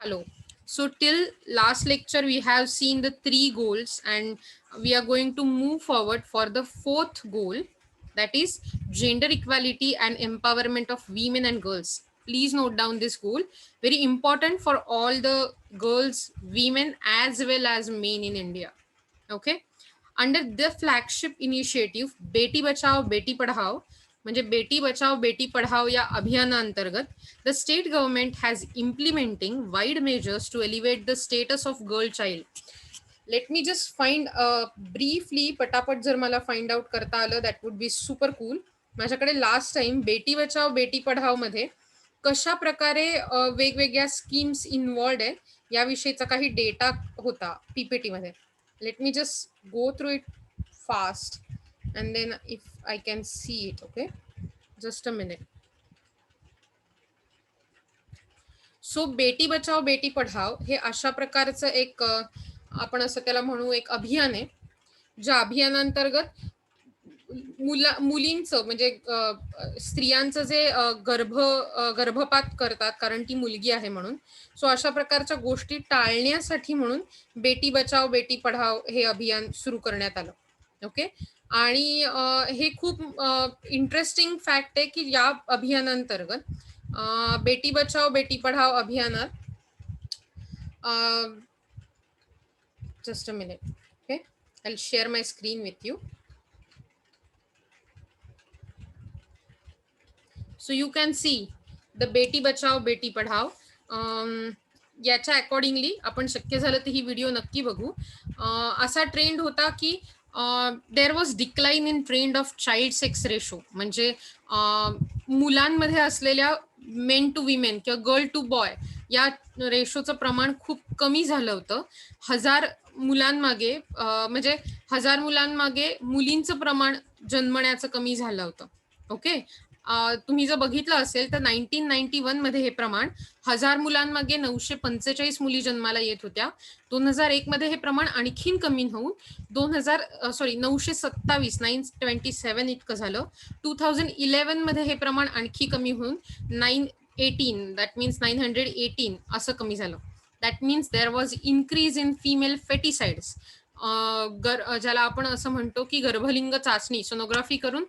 Hello. So till last lecture, we have seen the three goals, and we are going to move forward for the fourth goal, that is gender equality and empowerment of women and girls. Please note down this goal. Very important for all the girls, women, as well as men in India. Okay. Under the flagship initiative बेटी बचाओ बेटी पढाओ म्हणजे बेटी बचाओ बेटी पढाओ या अभियानांतर्गत the state government has implementing wide measures to elevate the status of girl child. Let me just find briefly पटापट जर मला find out करता आलं that would be super cool. माझ्याकडे last time बेटी बचाओ बेटी पढाओ मध्ये कशा प्रकारे वेगवेगळ्या स्कीम्स इन्व्हॉल्ड आहे याविषयीचा काही डेटा होता पीपीटी मध्ये. Let me just go through it fast and then if I can see it. Okay, just a minute. So Beti Bachao Beti Padhao हे अशा प्रकारचं एक आपण असं त्याला म्हणू एक अभियान आहे, ज्या अभियानांतर्गत मुलींचं म्हणजे स्त्रियांचं जे गर्भपात करतात कारण ती मुलगी आहे म्हणून, सो अशा प्रकारच्या गोष्टी टाळण्यासाठी म्हणून बेटी बचाओ बेटी पढाओ हे अभियान सुरू करण्यात आलं. ओके. आणि हे खूप इंटरेस्टिंग फॅक्ट आहे की या अभियानांतर्गत बेटी बचाओ बेटी पढाओ अभियानात just a minute. Okay, I'll share my screen with you. So you can see the बेटी बचाओ बेटी पढाओ. याच्या अकॉर्डिंगली आपण शक्य झालं तर ही व्हिडिओ नक्की बघू. असा ट्रेंड होता की there was decline in trend of child sex ratio, म्हणजे मुलांमध्ये असलेल्या मेन टू विमेन किंवा गर्ल टू बॉय या रेशोचं प्रमाण खूप कमी झालं होतं. 1000 मुलांमागे म्हणजे 1000 मुलांमागे मुलींचं प्रमाण जन्मण्याचं कमी झालं होतं. ओके. तुम्ही जर बघितलं असेल तर 1991 मध्ये हे प्रमाण 1000 मुलांमागे 945 मुली जन्माला येत होत्या. 2001 मध्ये हे प्रमाण आणखीन कमी होऊन 927 इतकं झालं. 2011 मध्ये हे प्रमाण आणखी कमी होऊन 918 दॅट मीन्स 918 असं कमी झालं. That means there was increase in female foeticides. ज्याला आपण असं म्हणतो की गर्भलिंग चाचणी सोनोग्राफी करून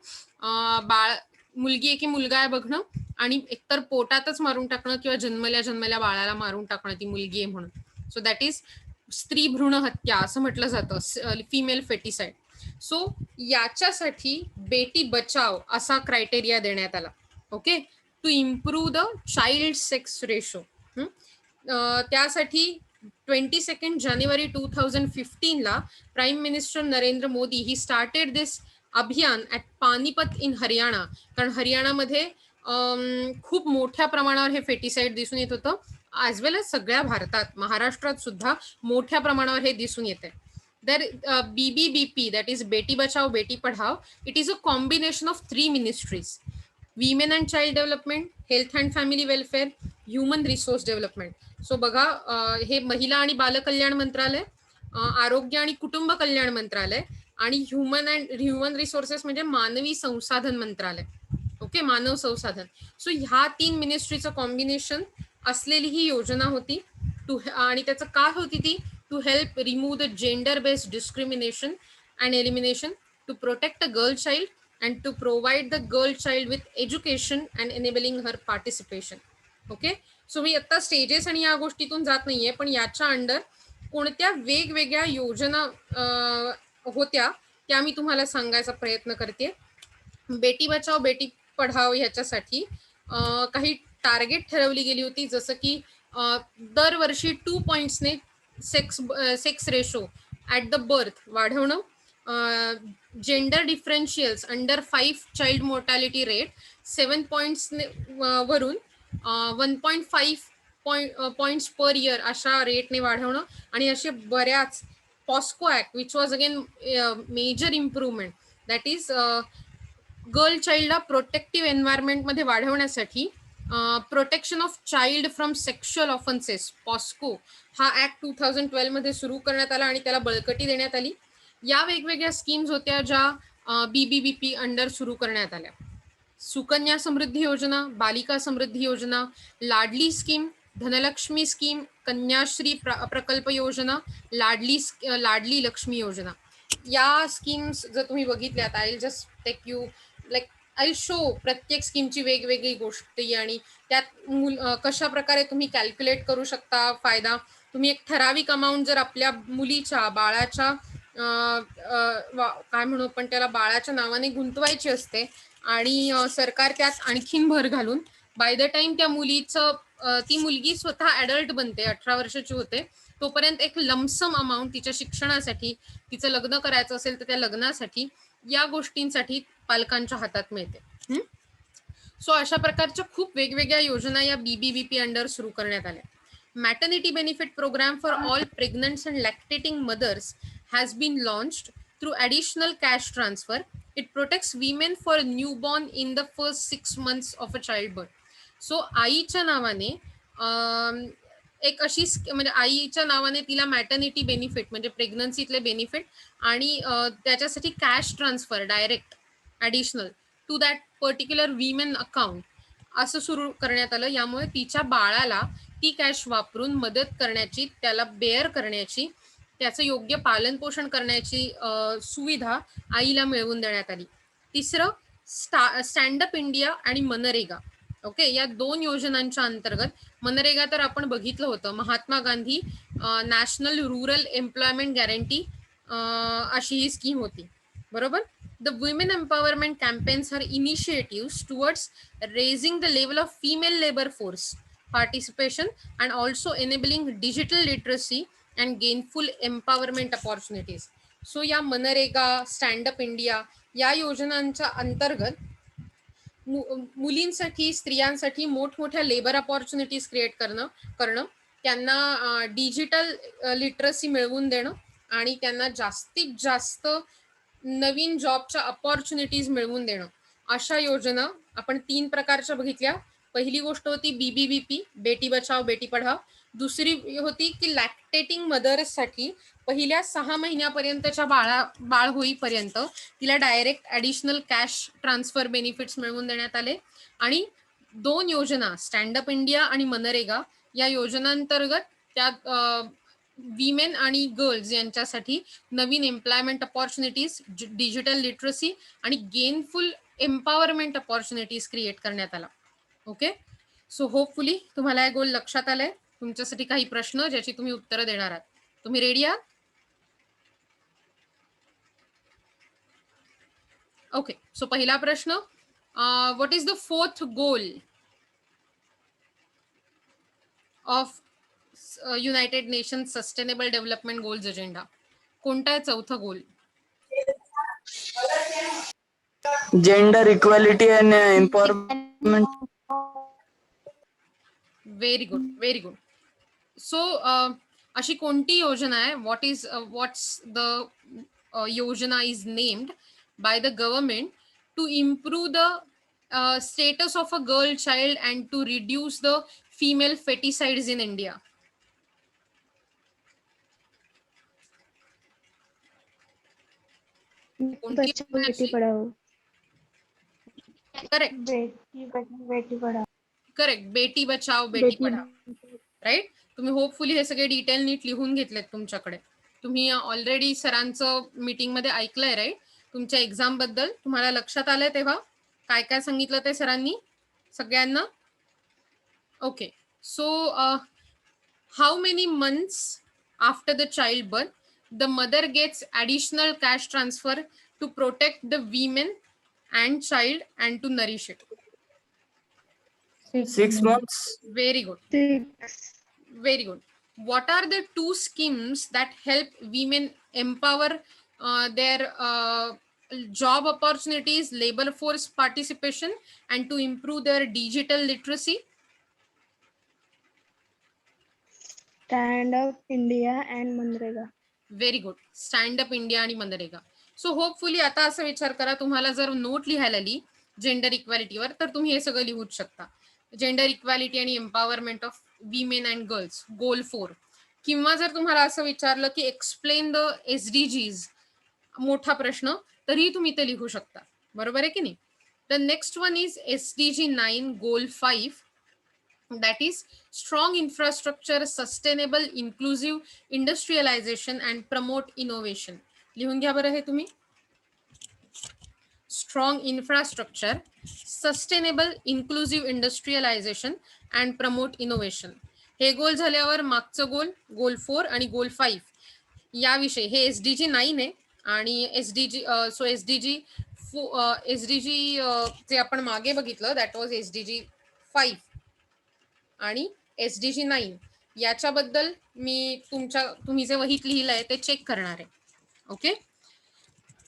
बाळ मुलगी आहे की मुलगा आहे बघणं आणि एकतर पोटातच मारून टाकणं किंवा जन्मल्या बाळाला मारून टाकणं ती मुलगी आहे म्हणून. सो दॅट इज स्त्री भ्रूण हत्या असं म्हटलं जातं, फिमेल फेटिसाइड. सो याच्यासाठी बेटी बचाव असा क्रायटेरिया देण्यात आला. Okay, to improve the child sex ratio. त्यासाठी 22 जानेवारी 2015 ला prime minister Narendra Modi he started this अभियान ॲट पानिपत इन हरियाणा. कारण हरियाणामध्ये खूप मोठ्या प्रमाणावर हे फेटिसाइड दिसून येत होतं, ॲज वेल एज सगळ्या भारतात, महाराष्ट्रात सुद्धा मोठ्या प्रमाणावर हे दिसून येते. देर BBBP, that is Beti Bachao Beti Padhao, it is a combination of 3 ministries: women and child development, health and family welfare, human resource development. So बघा, हे महिला आणि बालकल्याण मंत्रालय, आरोग्य आणि कुटुंब कल्याण मंत्रालय आणि ह्युमन रिसोर्सेस म्हणजे मानवी संसाधन मंत्रालय. ओके, मानव संसाधन. सो ह्या 3 मिनिस्ट्रीचं कॉम्बिनेशन असलेली ही योजना होती. आणि त्याचं काय होती ती? To help remove the gender based discrimination and elimination, to protect a girl child and to provide the girl child with education and enabling her participation. Okay. So मी आता स्टेजेस आणि या गोष्टीतून जात नाहीये, पण याच्या अंडर कोणत्या वेगवेगळ्या योजना होत्या त्या मी तुम्हाला सांगायचा प्रयत्न करते. बेटी बचाओ बेटी पढाओ ह्याच्यासाठी काही टार्गेट ठरवली गेली होती, जसं की दरवर्षी 2 पॉईंट्सने sex ratio at the birth वाढवणं, gender differentials under 5 child mortality rate 7 points वरून 1.5 पॉईंट्स पर इयर अशा रेटने वाढवणं. आणि असे बऱ्याच POCSO act which was again major improvement, that is girl चाइल्डला प्रोटेक्टिव्ह एन्व्हायरमेंटमध्ये वाढवण्यासाठी protection of child from sexual offences, POCSO हा ॲक्ट 2012 मध्ये सुरू करण्यात आला आणि त्याला बळकटी देण्यात आली. या वेगवेगळ्या स्कीम्स होत्या ज्या BBBP अंडर सुरू करण्यात आल्या. सुकन्या समृद्धी योजना, बालिका समृद्धी योजना, लाडली स्कीम, धनलक्ष्मी स्कीम, कन्याश्री प्रकल्प योजना, लाडली लक्ष्मी योजना. या स्कीम्स जर तुम्ही बघितल्यात, I will just take you like I show प्रत्येक स्कीमची वेगवेगळी गोष्टी आणि त्यात कशा प्रकारे तुम्ही कॅल्क्युलेट करू शकता फायदा. तुम्ही एक ठराविक अमाऊंट जर आपल्या मुलीच्या बाळाच्या काय म्हणू पण त्याला बाळाच्या नावाने गुंतवायची असते आणि सरकार त्यात आणखीन भर घालून बाय द टाइम त्या मुलीचं ती मुलगी स्वतः ऍडल्ट बनते, 18 वर्षाची होते, तोपर्यंत एक लमसम अमाऊंट तिच्या शिक्षणासाठी, तिचं लग्न करायचं असेल तर त्या लग्नासाठी, या गोष्टींसाठी पालकांच्या हातात मिळते. सो अशा प्रकारच्या खूप वेगवेगळ्या योजना या BBBP अंडर सुरू करण्यात आल्या. Maternity benefit programme for all pregnants and lactating mothers has been launched through additional cash transfer. It protects women for newborn in the first 6 months of a childbirth. So आईच्या नावाने एक अशी म्हणजे आईच्या नावाने तिला मॅटर्निटी बेनिफिट म्हणजे प्रेग्नन्सीतले benefit आणि त्याच्यासाठी cash transfer direct additional to that particular women account असं सुरू करण्यात आलं. यामुळे तिच्या बाळाला ती कॅश वापरून मदत करण्याची, त्याला बेअर करण्याची, त्याचं योग्य पालन पोषण करण्याची सुविधा आईला मिळवून देण्यात आली. तिसरं स्टँडअप इंडिया आणि मनरेगा. ओके, या 2 योजनांच्या अंतर्गत मनरेगा तर आपण बघितलं होतं, Mahatma Gandhi national rural employment guarantee अशी ही स्कीम होती, बरोबर. The women empowerment campaigns are initiatives towards raising the level of female labor force participation and also enabling digital literacy and gainful empowerment opportunities. So या मनरेगा, स्टँडअप इंडिया या योजनांच्या अंतर्गत मुलींसाठी, स्त्रियांसाठी मोठमोठ्या लेबर अपॉर्च्युनिटीज क्रिएट करणं, त्यांना डिजिटल लिटरसी मिळवून देणं आणि त्यांना जास्तीत जास्त नवीन जॉबच्या अपॉर्च्युनिटीज मिळवून देणं, अशा योजना आपण 3 प्रकारच्या बघितल्या. पहिली गोष्ट होती BBBP, बेटी बचाव बेटी पढाव. दुसरी होती की लॅक्टेटिंग मदर्ससाठी पहिल्या 6 महिन्यापर्यंतच्या बाळ होईपर्यंत तिला direct additional cash transfer benefits मिळवून देण्यात आले. आणि 2 योजना स्टँडअप इंडिया आणि मनरेगा या योजनांतर्गत त्यात विमेन आणि गर्ल्स यांच्यासाठी नवीन एम्प्लॉयमेंट अपॉर्च्युनिटीज, डिजिटल लिटरसी आणि गेनफुल एम्पॉवरमेंट अपॉर्च्युनिटीज क्रिएट करण्यात आला. ओके, सो होपफुली तुम्हाला हे गोल लक्षात आलंय. तुमच्यासाठी काही प्रश्न ज्याची तुम्ही उत्तरं देणार आहात. तुम्ही रेडी आहात? ओके, सो पहिला प्रश्न, what is the 4th goal of United Nations sustainable development goals agenda? कोणता आहे 4था goal? Gender equality and empowerment. Very good, very good. So अशी कोणती योजना आहे, व्हॉट्स द योजना is named by the government to improve the status of a girl child and to reduce the female foeticides in India? Beti Padhao. Correct, Beti Padhao. Correct, Beti Bachao Beti Padhao, right. तुम्ही hopefully हे सगळे detail नीट लिहून घेतलेत तुमच्याकडे. तुम्ही ऑलरेडी सरांचं मीटिंग मध्ये ऐकलंय, राईट. तुमच्या एक्झाम बद्दल तुम्हाला लक्षात आलंय तेव्हा काय काय सांगितलं ते सरांनी सगळ्यांना? Okay, so how many months after the child birth the mother gets additional cash transfer to protect the women and child and to nourish it? 6 months. Very good. 6. Very good. What are the 2 schemes that help women empower their job opportunities, labor force participation and to improve their digital literacy? Stand Up India and Manrega. Very good. Stand Up India आणि MNREGA. So hopefully आता असं विचार करा, तुम्हाला जर note लिहायला आली gender इक्वॅलिटीवर तर तुम्ही हे सगळं लिहूच शकता. जेंडर इक्वॅलिटी आणि empowerment of women and girls, goal 4. किंवा जर तुम्हाला असं विचारलं की एक्सप्लेन द SDGs, मोठा प्रश्न, तरी तुम्ही ते लिहू शकता, बरोबर आहे की नाही. The next one is SDG 9 goal 5. that is strong infrastructure, sustainable, inclusive industrialization and promote innovation. लिहून घ्या बरं हे तुम्ही. strong infrastructure, sustainable, inclusive industrialization and promote innovation. हे गोल झाल्यावर मागचं गोल 4 आणि गोल 5 याविषयी हे SDG 9 आहे आणि SDG जे आपण मागे बघितलं दॅट वॉज SDG 5 आणि SDG 9 याच्याबद्दल मी तुम्ही जे वहीत लिहिलंय ते चेक करणार आहे. Okay,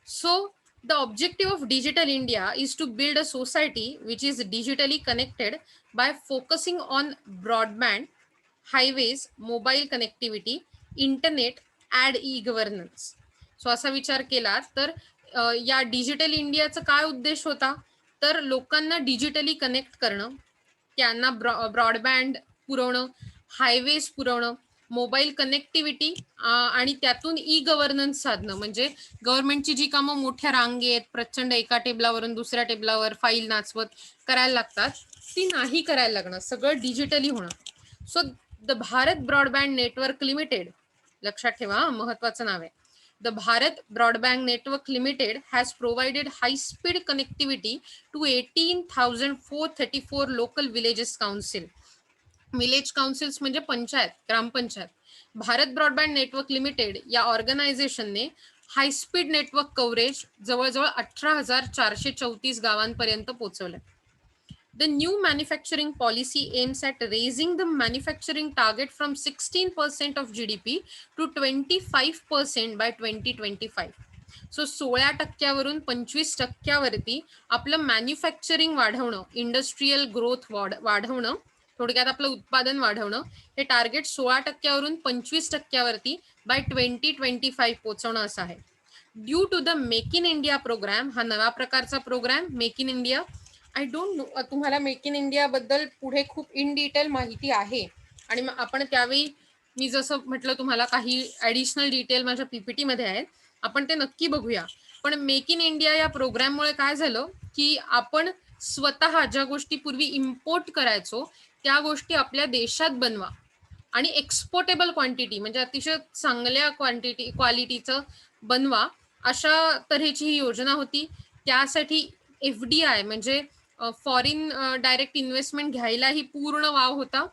so the objective of Digital India is to build a society which is digitally connected by focusing on broadband, highways, mobile connectivity, internet and e-governance. So असा विचार केला तर या डिजिटल इंडियाचा काय उद्देश होता तर लोकांना डिजिटली कनेक्ट करणं, त्यांना ब्रॉडबँड पुरवणं, हायवेज पुरवणं, मोबाईल कनेक्टिव्हिटी आणि त्यातून ई गव्हर्नन्स साधणं, म्हणजे गव्हर्नमेंटची जी कामं मोठ्या रांगेत प्रचंड एका टेबलावरून दुसऱ्या टेबलावर फाईल नाचवत करायला लागतात ती नाही करायला लागणं, सगळं डिजिटली होणं. So the Bharat broadband network limited, लक्षात ठेवा महत्वाचं नाव आहे, the Bharat Broadband Network Limited has provided high-speed connectivity to 18,434 local villages council. Village councils म्हणजे पंचायत, ग्रामपंचायत. भारत ब्रॉडबँड नेटवर्क लिमिटेड या ऑर्गनायझेशनने हाय स्पीड नेटवर्क कव्हरेज जवळजवळ 18,434 गावांपर्यंत पोहोचवलं. The new manufacturing policy aims at raising the manufacturing target from 16% of GDP to 25% by 2025. So 16% 25% आपलं manufacturing वाढवणं, industrial growth वाढवणं, थोडक्यात आपलं उत्पादन वाढवणं, हे टार्गेट 16% 25% बाय 2025 पोहोचवणं असं आहे. Due to the make in India programme, हा नवा प्रकारचा programme make in India. I don't know तुम्हाला मेक इन इंडिया बद्दल पुढे खूप इन डिटेल माहिती आहे आणि आपण त्यावेळी मी जसं म्हटलं तुम्हाला काही ॲडिशनल डिटेल माझ्या PPT मध्ये आहेत, आपण ते नक्की बघूया. पण मेक इन इंडिया या प्रोग्राममुळे काय झालं की आपण स्वतः ज्या गोष्टी पूर्वी इम्पोर्ट करायचो त्या गोष्टी आपल्या देशात बनवा आणि एक्सपोर्टेबल क्वांटिटी म्हणजे अतिशय चांगल्या क्वालिटीचं बनवा, अशा तऱ्हेची ही योजना होती. त्यासाठी FDI म्हणजे फॉरेन डायरेक्ट इन्व्हेस्टमेंट घ्यायलाही पूर्ण वाव होता.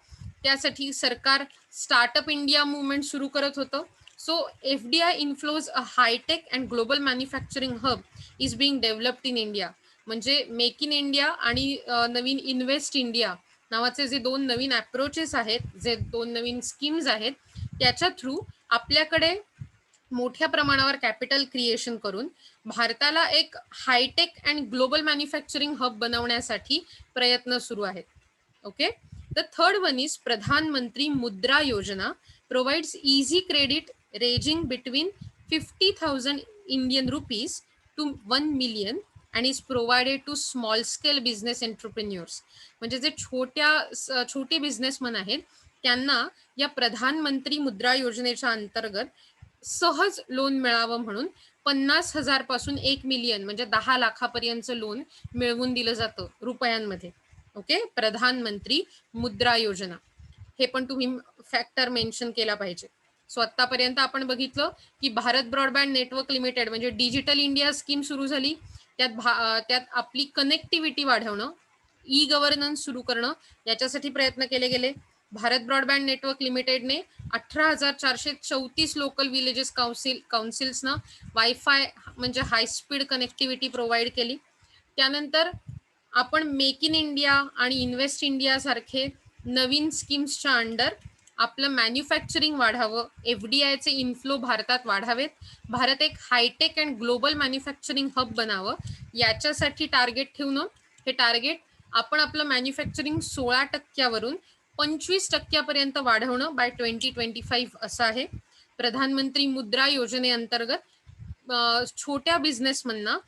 त्यासाठी सरकार स्टार्टअप इंडिया मुवमेंट सुरू करत होतं. So FDI inflows a high tech and global manufacturing hub is being developed in India. म्हणजे मेक इन इंडिया आणि नवीन इन्व्हेस्ट इंडिया नावाचे जे 2 नवीन अप्रोचेस आहेत, जे 2 नवीन स्कीम्स आहेत, त्याच्या थ्रू आपल्याकडे मोठ्या प्रमाणावर कॅपिटल क्रिएशन करून भारताला एक high tech and global manufacturing hub बनवण्यासाठी प्रयत्न सुरू आहेत. Okay, the third one is Pradhan Mantri Mudra Yojana provides easy credit ranging between 50,000 Indian rupees to 1 million and is provided to small scale business entrepreneurs. म्हणजे जे छोटे बिझनेसमन आहेत त्यांना या प्रधानमंत्री मुद्रा योजनेच्या अंतर्गत सहज लोन मिळावं म्हणून 50,000 पासून 1 million म्हणजे 10 लाखापर्यंतचं लोन मिळवून दिलं जातं रुपयांमध्ये. ओके, प्रधानमंत्री मुद्रा योजना हे पण तुम्ही फॅक्टर मेन्शन केला पाहिजे. सो आतापर्यंत आपण बघितलं की भारत ब्रॉडबँड नेटवर्क लिमिटेड म्हणजे डिजिटल इंडिया स्कीम सुरू झाली, त्यात आपली कनेक्टिव्हिटी वाढवणं, ई गव्हर्नन्स सुरू करणं याच्यासाठी प्रयत्न केले गेले. भारत ब्रॉडबँड नेटवर्क लिमिटेडने 18,434 लोकल विलेजेस काउन्सिल्सना वायफाय म्हणजे हाय स्पीड कनेक्टिव्हिटी प्रोव्हाइड केली. त्यानंतर आपण मेक इन इंडिया आणि इन्व्हेस्ट इंडिया सारखे नवीन स्कीम्सच्या अंडर आपलं मॅन्युफॅक्चरिंग वाढावं, FDIचे इन्फ्लो भारतात वाढावेत, भारत एक high tech and global manufacturing hub बनावं, याच्यासाठी टार्गेट ठेवणं. हे टार्गेट आपण आपलं मॅन्युफॅक्चरिंग 16% 25% वाढवणं बाय 2025 असं आहे. प्रधानमंत्री मुद्रा योजनेअंतर्गत छोट्या बिझनेसमनना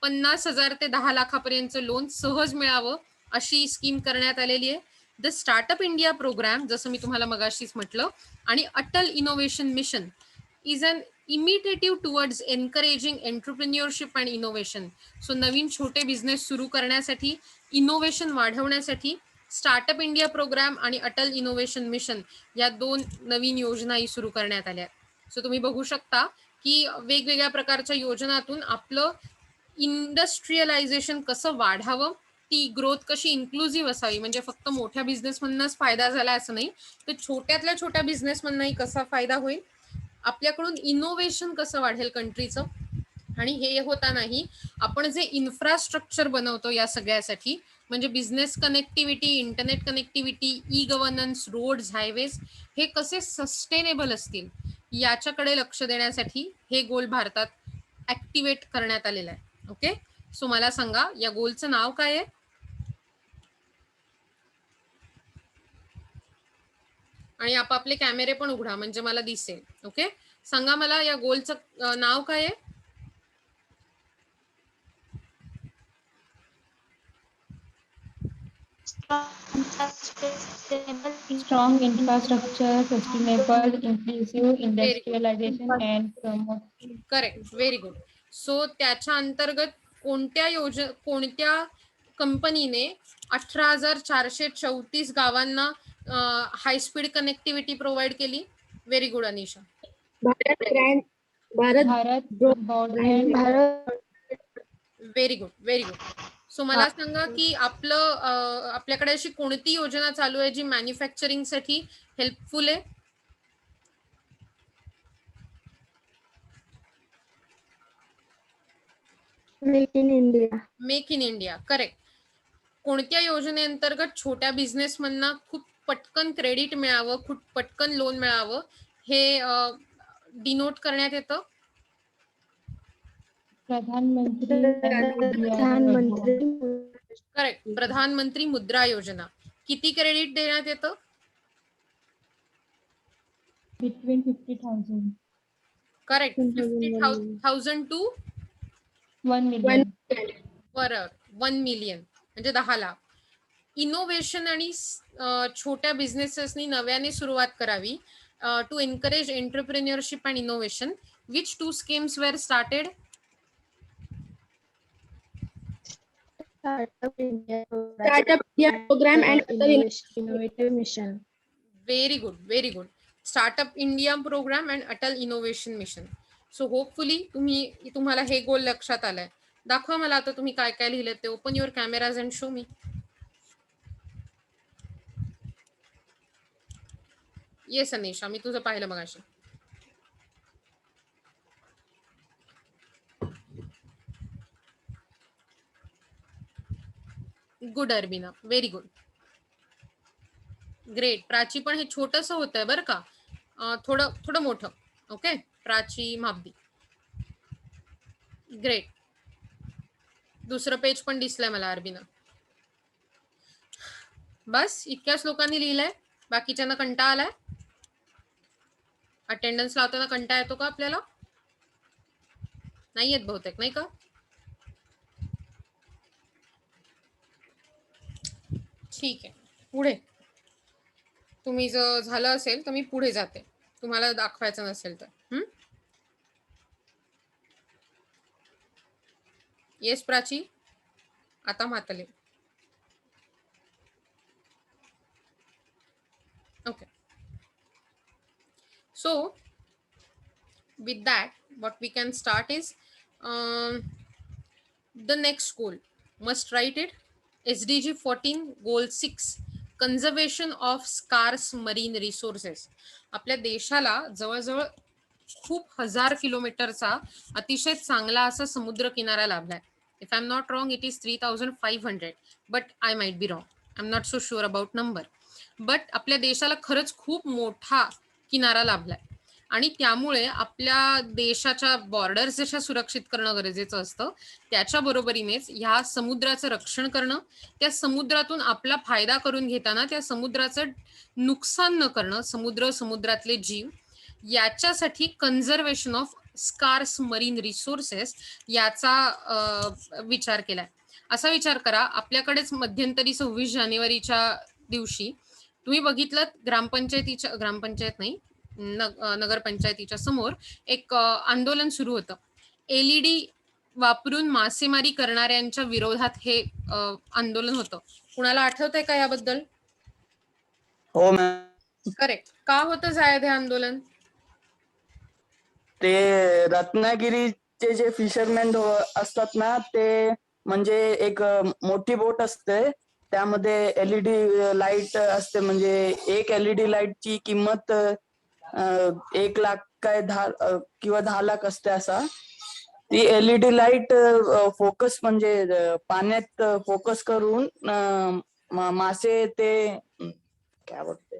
50,000 ते 10 लाखापर्यंतचं लोन सहज मिळावं अशी स्कीम करण्यात आलेली आहे. द स्टार्टअप इंडिया प्रोग्राम, जसं मी तुम्हाला मगाशीच म्हटलं, आणि Atal innovation mission is an imitative towards encouraging entrepreneurship and innovation. So नवीन छोटे बिझनेस सुरू करण्यासाठी, इनोव्हेशन वाढवण्यासाठी स्टार्टअप इंडिया प्रोग्राम आणि अटल इनोव्हेशन मिशन या 2 नवीन योजनाही सुरू करण्यात आल्या. सो तुम्ही बघू शकता की वेगवेगळ्या प्रकारच्या योजनातून आपलं इंडस्ट्रियलायझेशन कसं वाढावं, ती ग्रोथ कशी इन्क्लुझिव्ह असावी, म्हणजे फक्त मोठ्या बिझनेसमधूनच फायदा झाला असं नाही, तर छोट्यातल्या छोट्या बिझनेसमधूनही कसा फायदा होईल, आपल्याकडून इनोव्हेशन कसं वाढेल कंट्रीचं. आणि हे होतानाही आपण जे इन्फ्रास्ट्रक्चर बनवतो या सगळ्यासाठी, म्हणजे business connectivity, internet connectivity, e governance, roads, highways हे कसे सस्टेनेबल असतील याच्याकडे लक्ष देण्यासाठी हे गोल भारतात ऍक्टिव्हेट करण्यात आलेलं आहे. ओके, सो मला सांगा या गोलचं नाव काय आहे? आणि आपापले कॅमेरे पण उघडा म्हणजे मला दिसेल. ओके, सांगा मला या गोलचं नाव काय आहे? Strong infrastructure, sustainable, inclusive industrialization and promote. Correct, very good. So त्याच्या अंतर्गत कोणत्या कंपनीने 18,434 गावांना हाय स्पीड कनेक्टिव्हिटी प्रोव्हाइड केली? Very good Anisha. Bharat broadband. Very good, very good. So मला सांगा की आपल्याकडे अशी कोणती योजना चालू आहे जी मॅन्युफॅक्चरिंग साठी हेल्पफुल आहे? Make in India. Make in India, correct. कोणत्या योजनेअंतर्गत छोट्या बिझनेसमॅनना खूप पटकन क्रेडिट मिळावं, खूप पटकन लोन मिळावं हे डिनोट करण्यात येतं? करेक्ट, प्रधानमंत्री मुद्रा योजना. किती क्रेडिट देण्यात येतं? Between 50,000. Correct, 50,000 to 1 million. बरं, 1 मिलियन म्हणजे 10 लाख. इनोव्हेशन आणि छोट्या बिझनेसेसनी नव्याने सुरुवात करावी to encourage entrepreneurship and innovation. Which 2 schemes were started? Startup India program and innovative mission. Very good, very good. Startup India program and Atal Innovation Mission. So hopefully तुम्हाला हे गोल लक्षात आलाय. दाखवा मला आता तुम्ही काय काय लिहिलेत ते. Open your cameras and show me. Yes Anisha, मी तुझं पाहिलं मगाशी. Good Arbina, very good, great. Prachi पण हे छोटंसं होतंय बरं का, थोडं मोठं. Okay, Prachi Mapdi, great. दुसरं पेज पण दिसलंय मला अर्बिना. बस इतक्याच लोकांनी लिहिलंय, बाकीच्यांना कंटाळा आलाय? अटेंडन्स लावताना कंटाळा येतो का आपल्याला? नाही येत बहुतेक, नाही का? ठीक आहे, पुढे. तुम्ही जर झालं असेल तर मी पुढे जाते, तुम्हाला दाखवायचं नसेल तर. येस प्राची, आता मातले. Okay, so with that what we can start is the next goal. Must write it. SDG 14 goal 6 conservation of scarce marine resources. आपल्या देशाला जवळजवळ खूप 1000 किलोमीटरचा अतिशय चांगला असा समुद्र किनारा लाभलाय. If I'm not wrong, it is 3,500, but I might be wrong. I'm not so sure about number. But आपल्या देशाला खरंच खूप मोठा किनारा लाभलाय आणि त्यामुळे आपल्या देशाच्या बॉर्डर्स जशा सुरक्षित करणं गरजेचं असतं, त्याच्या बरोबरीनेच ह्या समुद्राचं रक्षण करणं, त्या समुद्रातून आपला फायदा करून घेताना त्या समुद्राचं नुकसान न करणं, समुद्रातले जीव, याच्यासाठी conservation of scarce marine resources याचा विचार केलाय. असा विचार करा, आपल्याकडेच मध्यंतरी 26 जानेवारीच्या दिवशी तुम्ही बघितलं ग्रामपंचायत नाही, नगरपंचायतीच्या समोर एक आंदोलन सुरू होतं. LED वापरून मासेमारी करणाऱ्यांच्या विरोधात हे आंदोलन होतं. कुणाला आठवतंय का याबद्दल? हो मॅम. करेक्ट. का होतं जायद हे आंदोलन? ते रत्नागिरीचे जे फिशरमॅन असतात ना, ते म्हणजे एक मोठी बोट असते, त्यामध्ये एलईडी लाईट असते, म्हणजे एक एलईडी लाईटची किंमत 1 लाख काय 10 किंवा 10 लाख असते. असा ती एलईडी लाईट फोकस म्हणजे पाण्यात फोकस करून मासे ते क्या बोलते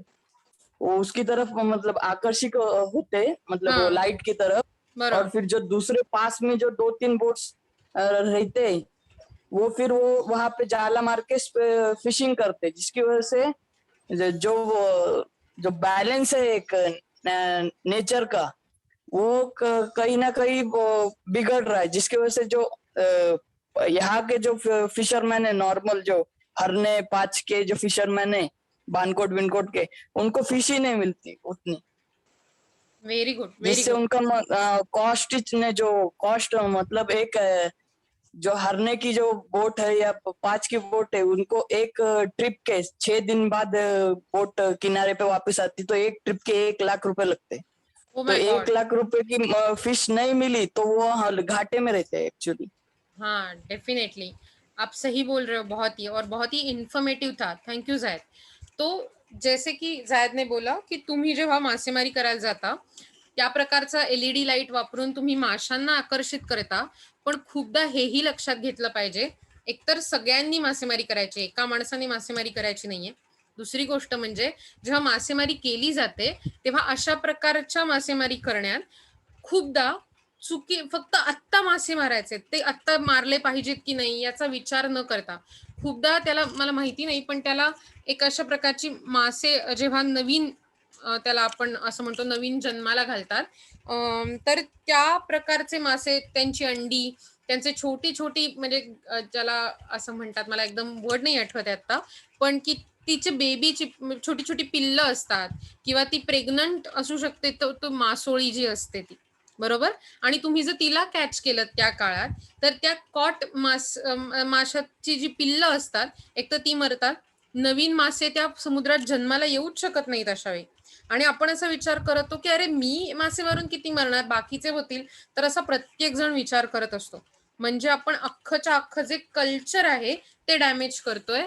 वो उसकी तरफ मतलब आकर्षित होते, मतलब वो हाँ, लाइट की तरफ। और बरोबर. फिर जो दूसरे पास में जो 2-3 बोट्स रहते, वो फिर वो वहां पे जाला मार के फिशिंग करते, जिसकी वजह से जो जो बैलेंस है एक नेचर का, वो कहीं ना कहीं वो बिगड़ रहा है, जिसकी वजह से जो यहाँ के जो फिशरमैन है, नॉर्मल जो हरने पाँच के जो फिशरमैन है बानकोट विनकोट के, उनको फिश ही नहीं मिलती उतनी, व्हेरी गुड, व्हेरी जिससे गुड. उनका कॉस्ट ने जो कॉस्ट मतलब एक जो हरने की जो बोट है या 5 की बोट है, उनको एक ट्रिप के 6 दिन बाद बोट किनारे पे वापस आती, तो एक ट्रिप के 1 लाख रुपए लगते। ओ तो माय 1 गॉड. लाख रुपए की फिश नहीं मिली तो वो घाटे में रहते हैं एक्चुअली। हाँ, डेफिनेटली आप सही बोल रहे हो, बहुत ही, और बहुत ही इन्फॉर्मेटिव था. थँक यू जायद. तो जैसे की जायद ने बोला की तुम्ही जेव्हा मासेमारी करायला जाता, त्या प्रकारचा एलईडी लाईट वापरून तुम्ही माशांना आकर्षित करता, पण खूपदा हेही लक्षात घेतलं पाहिजे, एकतर सगळ्यांनी मासेमारी करायची, एका माणसाने मासेमारी करायची नाहीये. दुसरी गोष्ट म्हणजे जेव्हा मासेमारी केली जाते, तेव्हा अशा प्रकारच्या मासेमारी करण्यात खूपदा फक्त आत्ता मासे मारायचे, ते आत्ता मारले पाहिजेत की नाही याचा विचार न करता, खूपदा त्याला मला माहिती नाही, पण त्याला एक अशा प्रकारची मासे जेव्हा नवीन त्याला आपण असं म्हणतो नवीन जन्माला घालतात, तर त्या प्रकारचे मासे, त्यांची अंडी, त्यांचे छोटी म्हणजे ज्याला असं म्हणतात, मला एकदम वर्ड नाही आठवत आहे आता, पण की तिचे बेबीची छोटी पिल्लं असतात, किंवा ती प्रेग्नंट असू शकते, तो मासोळी जी असते ती, बरोबर. आणि तुम्ही जर तिला कॅच केलं त्या काळात, तर त्या कॉट माशाची जी पिल्लं असतात, एक तर ती मरतात, नवीन मासे त्या समुद्रात जन्माला येऊच शकत नाहीत अशा वेळी. आणि आपण असा विचार करतो की अरे मी मासे मारून किती मरणार, बाकीचे होतील, तर असा प्रत्येक जण विचार करत असतो. म्हणजे आपण अख्खच्या अख्खं जे कल्चर आहे ते डॅमेज करतोय.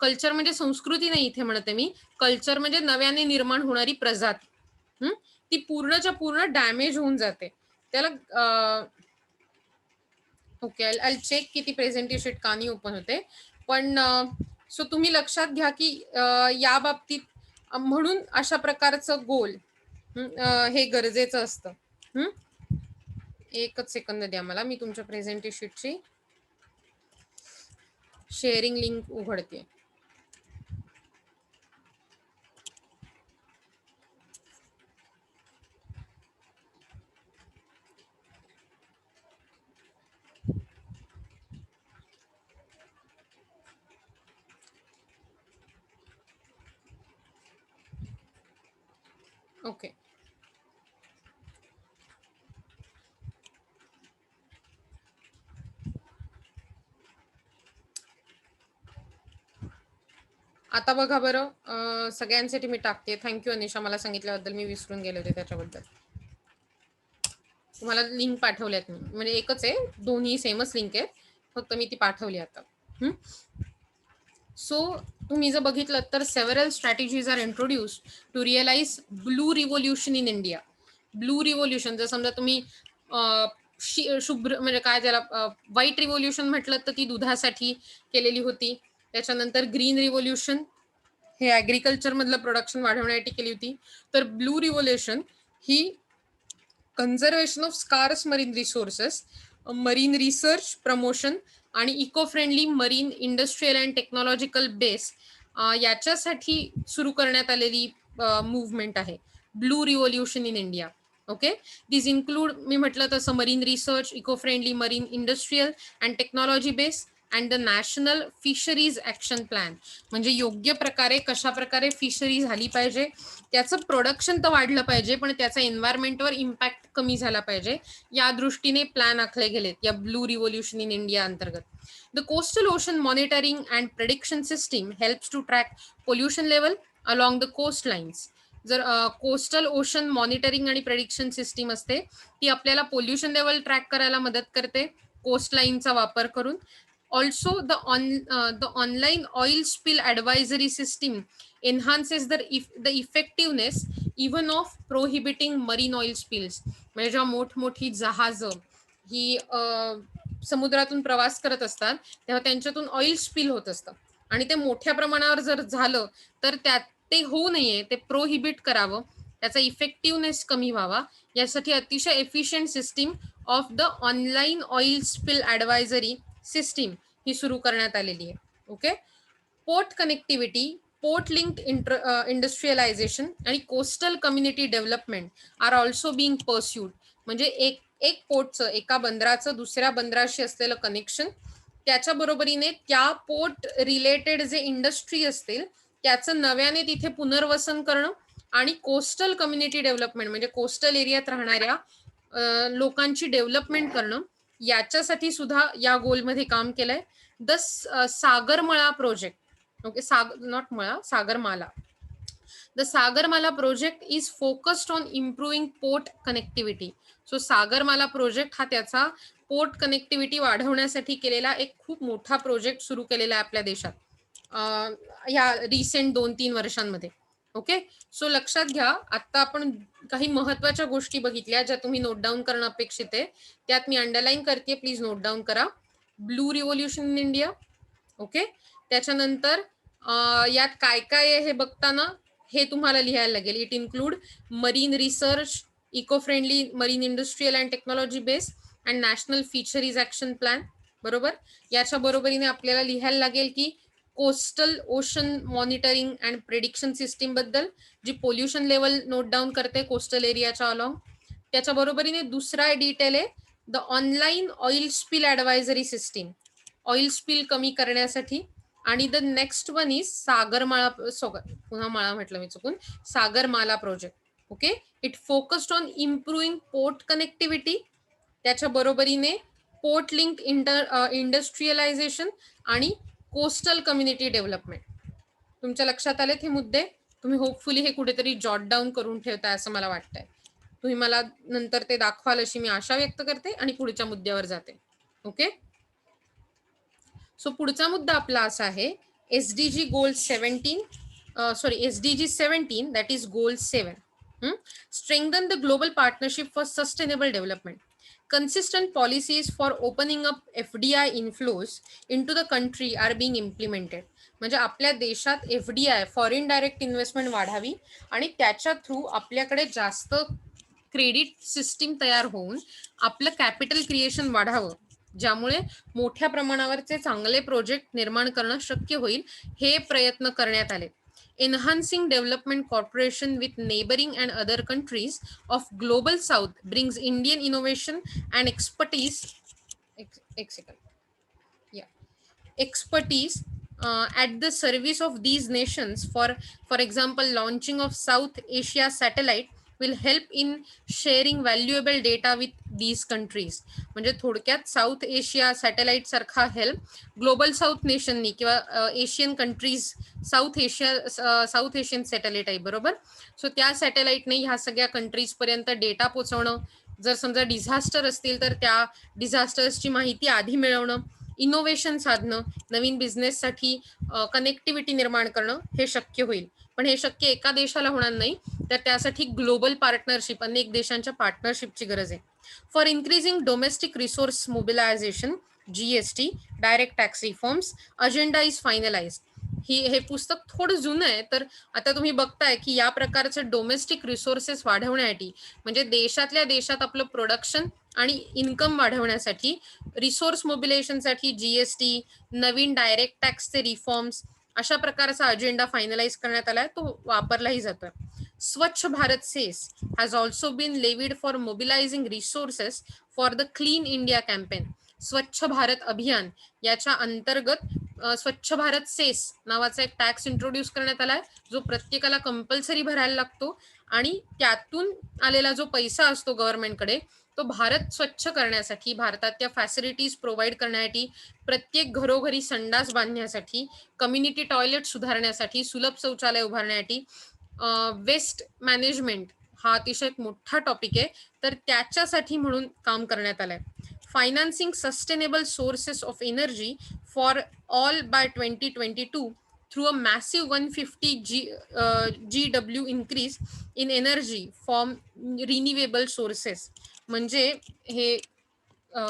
कल्चर म्हणजे संस्कृती नाही इथे म्हणते मी, कल्चर म्हणजे नव्याने निर्माण होणारी प्रजाती, ती पूर्णच्या पूर्ण डॅमेज होऊन जाते. त्याला ओके, आय चेक की ती प्रेझेंटेशन का नाही ओपन होते, पण सो तुम्ही लक्षात घ्या की या बाबतीत म्हणून अशा प्रकारचं गोल हे गरजेचं असतं. एकच सेकंद द्या मला, मी तुमच्या प्रेझेंटेशनची शेअरिंग लिंक उघडते. ओके, आता बघा बरं, सगळ्यांसाठी मी टाकते. थँक्यू अनिशा, मला सांगितल्याबद्दल, मी विसरून गेले होते त्याच्याबद्दल. तुम्हाला लिंक पाठवल्यात मी, म्हणजे एकच आहे, दोन्ही सेमच लिंक आहे, फक्त मी ती पाठवली आता. सो तुम्ही जर बघितलं तर several strategies are introduce to realise blue revolution in India. Blue revolution, जर समजा तुम्ही शुभ्र म्हणजे काय त्याला व्हाईट रिव्होल्युशन म्हटलं तर ती दुधासाठी केलेली होती. त्याच्यानंतर ग्रीन रिव्होल्युशन हे ॲग्रिकल्चर मधलं प्रोडक्शन वाढवण्यासाठी केली होती. तर ब्लू रिव्होल्युशन ही conservation of scarce marine resources, marine research promotion आणि eco friendly marine industrial and technological base याच्यासाठी सुरू करण्यात आलेली मूव्हमेंट आहे blue revolution in India. Okay, this include मी म्हटलं तसं marine research, eco friendly marine industrial and technology base, and the national fisheries action plan. म्हणजे योग्य प्रकारे कशा प्रकारे फिशरी झाली पाहिजे, त्याचं प्रोडक्शन तर वाढलं पाहिजे पण त्याचा एन्व्हायरमेंटवर इम्पॅक्ट कमी झाला पाहिजे, या दृष्टीने प्लॅन आखले गेलेत या ब्लू रिव्होल्युशन इन इंडिया अंतर्गत. The coastal ocean monitoring and prediction system helps to track pollution level along the coast lines. जर कोस्टल ओशन मॉनिटरिंग आणि प्रेडिक्शन सिस्टीम असते, ती आपल्याला पोल्युशन लेवल ट्रॅक करायला मदत करते कोस्ट लाईनचा वापर करून. Also the online oil spill advisory system enhances the effectiveness even of prohibiting marine oil spills. म्हणजे जेव्हा मोठमोठी जहाजं ही समुद्रातून प्रवास करत असतात तेव्हा त्यांच्यातून ऑइल स्पिल होत असतं आणि ते मोठ्या प्रमाणावर जर झालं तर त्यात ते होऊ नये, ते प्रोहिबिट करावं, त्याचा इफेक्टिव्हनेस कमी व्हावा, यासाठी अतिशय efficient system of the online oil spill advisory system ही सुरू करण्यात आलेली आहे. Okay. Port connectivity, port linked industrialisation आणि coastal community development are also being pursued. म्हणजे एक पोर्टचं, एका बंदराचं दुसऱ्या बंदराशी असलेलं कनेक्शन, त्याच्या बरोबरीने त्या पोर्ट रिलेटेड जे इंडस्ट्री असतील त्याचं नव्याने तिथे पुनर्वसन करणं आणि कोस्टल कम्युनिटी डेव्हलपमेंट म्हणजे कोस्टल एरियात राहणाऱ्या लोकांची डेव्हलपमेंट करणं, याच्यासाठी सुद्धा या गोलमध्ये काम केलंय. The Sagarmala project. Okay, Sagarmala. The Sagarmala project is focused on improving port connectivity. So Sagarmala project हा त्याचा पोर्ट कनेक्टिव्हिटी वाढवण्यासाठी केलेला एक खूप मोठा प्रोजेक्ट सुरू केलेला आहे आपल्या देशात या रिसेंट 2-3 वर्षांमध्ये. ओके. सो लक्षात घ्या, आता आपण काही महत्वाच्या गोष्टी बघितल्या ज्या तुम्ही नोट डाऊन करणं अपेक्षित आहे. त्यात मी अंडरलाईन करते, प्लीज नोट डाऊन करा. Blue revolution in India. Okay. त्याच्यानंतर यात काय काय आहे हे बघताना हे तुम्हाला लिहायला लागेल. It include marine research, eco friendly marine industrial and technology base and national fisheries action plan. बरोबर. याच्या बरोबरीने आपल्याला लिहायला लागेल की coastal ocean monitoring and prediction system बद्दल, जी पोल्युशन लेवल नोट डाऊन करते कोस्टल एरियाच्या अलॉंग. त्याच्या बरोबरीने दुसरा डिटेल आहे the online oil spill advisory system, oil spill कमी करण्यासाठी. आणि the next one is Sagarmala, पुन्हा माळा म्हटलं मी चुकून, Sagarmala project. Okay. It focused on improving port connectivity, त्याच्या बरोबरीने पोर्ट लिंक इंडस्ट्रियलायझेशन आणि कोस्टल कम्युनिटी डेव्हलपमेंट. तुमच्या लक्षात आलेत हे मुद्दे? तुम्ही होपफुली हे कुठेतरी जॉट डाऊन करून ठेवताय असं मला वाटतंय. तुम्ही मला नंतर ते दाखवाल अशी मी आशा व्यक्त करते आणि पुढच्या मुद्द्यावर जाते. ओके. सो पुढचा मुद्दा आपला असा आहे SDG goal 17, SDG 17 that is goal 7. Strengthen the global partnership for sustainable development. Consistent policies for opening up FDI inflows into the country are being implemented. म्हणजे आपल्या देशात FDI फॉरेन डायरेक्ट इन्व्हेस्टमेंट वाढावी आणि त्याच्या थ्रू आपल्याकडे जास्त credit system तयार होऊन आपलं कॅपिटल क्रिएशन वाढावं, ज्यामुळे मोठ्या प्रमाणावरचे चांगले प्रोजेक्ट निर्माण करणं शक्य होईल, हे प्रयत्न करण्यात आले. Enhancing development cooperation with neighboring and other countries of global south brings Indian innovation and expertise at the service of these nations. For example, launching of South Asia satellite will help in sharing valuable data with these countries. म्हणजे थोडक्यात south Asia satellite सारखा help global south नेशननी किंवा Asian countries, south Asian satellite आहे. बरोबर. So त्या सॅटेलाइटने ह्या सगळ्या countries पर्यंत डेटा पोहोचवणं, जर समजा डिझास्टर असतील तर त्या डिझास्टर्सची माहिती आधी मिळवणं, इनोव्हेशन साधणं, नवीन बिझनेससाठी कनेक्टिव्हिटी निर्माण करणं हे शक्य होईल. पण हे शक्य एका देशाला होणार नाही, तर त्यासाठी ग्लोबल पार्टनरशिप, अनेक देशांच्या पार्टनरशिपची गरज आहे. For increasing domestic resource mobilisation, GST, direct tax reforms, agenda is finalised. हे पुस्तक थोडं जुनं आहे, तर आता तुम्ही बघताय की या प्रकारचे डोमेस्टिक रिसोर्सेस वाढवण्यासाठी, म्हणजे देशातल्या देशात आपलं प्रोडक्शन आणि इन्कम वाढवण्यासाठी, रिसोर्स मोबिलायझेशनसाठी GST, नवीन डायरेक्ट टॅक्सचे रिफॉर्म्स, अशा प्रकारचा अजेंडा फायनलाइज करण्यात आलाय, तो वापरलाही जातोय. Swachh Bharat cess has also been levied for mobilizing resources for the Clean India campaign. स्वच्छ भारत अभियान याच्या अंतर्गत स्वच्छ भारत सेस नावाचा एक टॅक्स इंट्रोड्यूस करण्यात आलाय, जो प्रत्येकाला कंपल्सरी भरायला लागतो आणि त्यातून आलेला जो पैसा असतो गव्हर्नमेंटकडे तो भारत स्वच्छ करण्यासाठी, भारतातल्या फॅसिलिटीज प्रोव्हाइड करण्यासाठी, प्रत्येक घरोघरी संडास बांधण्यासाठी, कम्युनिटी टॉयलेट सुधारण्यासाठी, सुलभ शौचालय उभारण्यासाठी, वेस्ट मॅनेजमेंट हा अतिशय मोठा टॉपिक आहे, तर त्याच्यासाठी म्हणून काम करण्यात आलंय. Financing sustainable sources of energy for all by 2022 through a massive 150 GW increase in energy from renewable sources. म्हणजे हे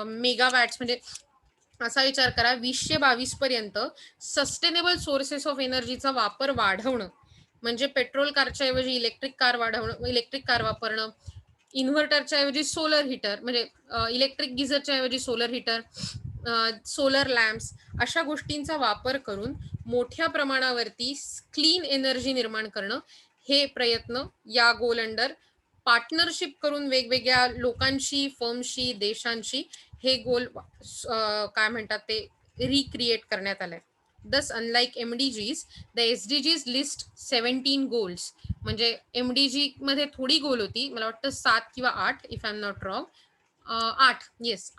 मेगावॅट्स म्हणजे असा विचार करा 2022 पर्यंत सस्टेनेबल सोर्सेस ऑफ एनर्जीचा वापर वाढवणं म्हणजे पेट्रोल कारच्या ऐवजी इलेक्ट्रिक कार वापरणं, इन्व्हर्टरच्या ऐवजी सोलर हीटर म्हणजे इलेक्ट्रिक गिझरच्या ऐवजी सोलर हीटर, सोलर लॅम्प्स अशा गोष्टींचा वापर करून मोठ्या प्रमाणावरती क्लीन एनर्जी निर्माण करणं हे प्रयत्न या गोल अंडर पार्टनरशिप करून वेगवेगळ्या लोकांशी, फर्मशी, देशांशी हे गोल काय म्हणतात ते रिक्रिएट करण्यात आलंय. Thus, unlike MDGs, the SDGs list 17 goals. म्हणजे MDG मध्ये थोडी गोल होती, मला वाटतं 7 किंवा 8 if I am not wrong,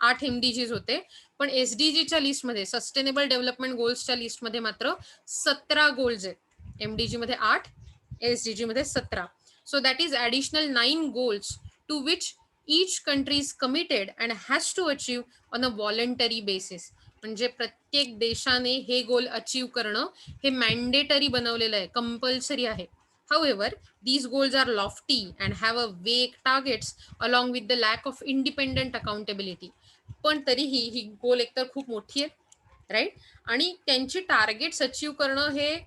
8 MDGs होते, पण SDGच्या लिस्टमध्ये सस्टेनेबल डेव्हलपमेंट गोल्सच्या लिस्टमध्ये मात्र 17 गोल्स आहेत. MDG मध्ये 8, SDG मध्ये 17. So that is additional 9 goals to which each country is committed and has to achieve on a voluntary basis. म्हणजे प्रत्येक देशाने हे गोल अचीव करणं हे मॅन्डेटरी बनवलेलं आहे, कंपल्सरी आहे. However, these goals are lofty and have a vague targets along with the lack of independent accountability. पण तरीही ही गोल एकतर खूप मोठी आहे, राईट, आणि त्यांची टार्गेट्स अचीव करणं हे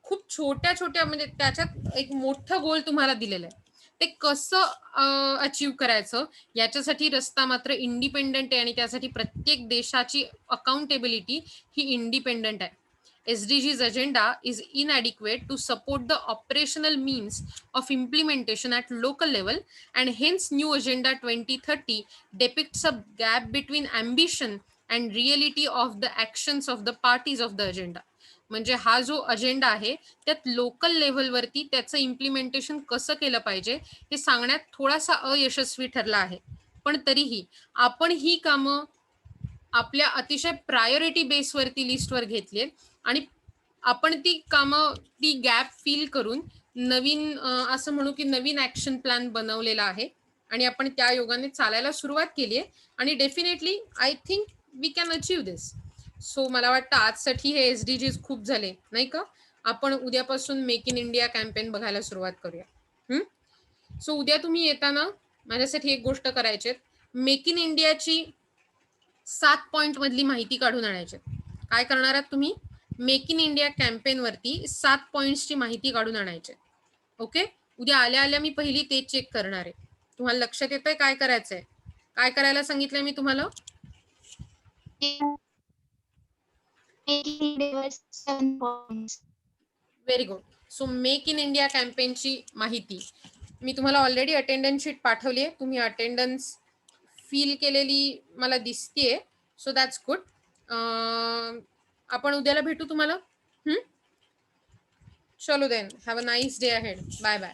खूप छोट्या छोट्या म्हणजे त्याच्यात एक मोठं गोल तुम्हाला दिलेलं आहे. ते कसं अचीव करायचं याच्यासाठी रस्ता मात्र इंडिपेंडंट आहे आणि त्यासाठी प्रत्येक देशाची अकाउंटेबिलिटी ही इंडिपेंडंट आहे. SDGs agenda is inadequate to support the operational means of implementation at local level, and hence new agenda 2030 depicts a gap between ambition and reality of the actions of the parties of the agenda. म्हणजे हा जो agenda आहे त्यात local लेव्हलवरती त्याचं implementation कसं केलं पाहिजे हे सांगण्यात थोडासा अयशस्वी ठरला आहे. पण तरीही आपण ही कामं आपल्या अतिशय प्रायोरिटी बेसवरती लिस्टवर घेतली आणि आपण ती कामं ती गॅप फिल करून नवीन असं म्हणू की नवीन ऍक्शन प्लॅन बनवलेला आहे आणि आपण त्या योगाने चालायला सुरुवात केली आहे आणि definitely I think we can achieve this. So मला वाटतं आजसाठी हे SDGs खूप झाले नाही का. आपण उद्यापासून मेक इन इंडिया कॅम्पेन बघायला सुरुवात करूया. सो उद्या तुम्ही येताना माझ्यासाठी एक गोष्ट करायची, मेक इन इंडियाची 7 पॉइंट मधली माहिती काढून आणायची. काय करणार आहात तुम्ही? मेक इन इंडिया कॅम्पेन वरती 7 पॉइंट्सची माहिती काढून आणायची. ओके, उद्या आल्या आल्या मी पहिली ते चेक करणार आहे. तुम्हाला लक्षात येतंय काय करायचंय? काय करायला सांगितलंय मी तुम्हाला? Very good. So make in India कॅम्पेनची माहिती मी तुम्हाला ऑलरेडी अटेंडन्स शीट पाठवली आहे. तुम्ही अटेंडन्स फील केलेली मला दिसतेय. So that's good. आपण उद्याला भेटू तुम्हाला. चलो then, have a nice day ahead. Bye bye.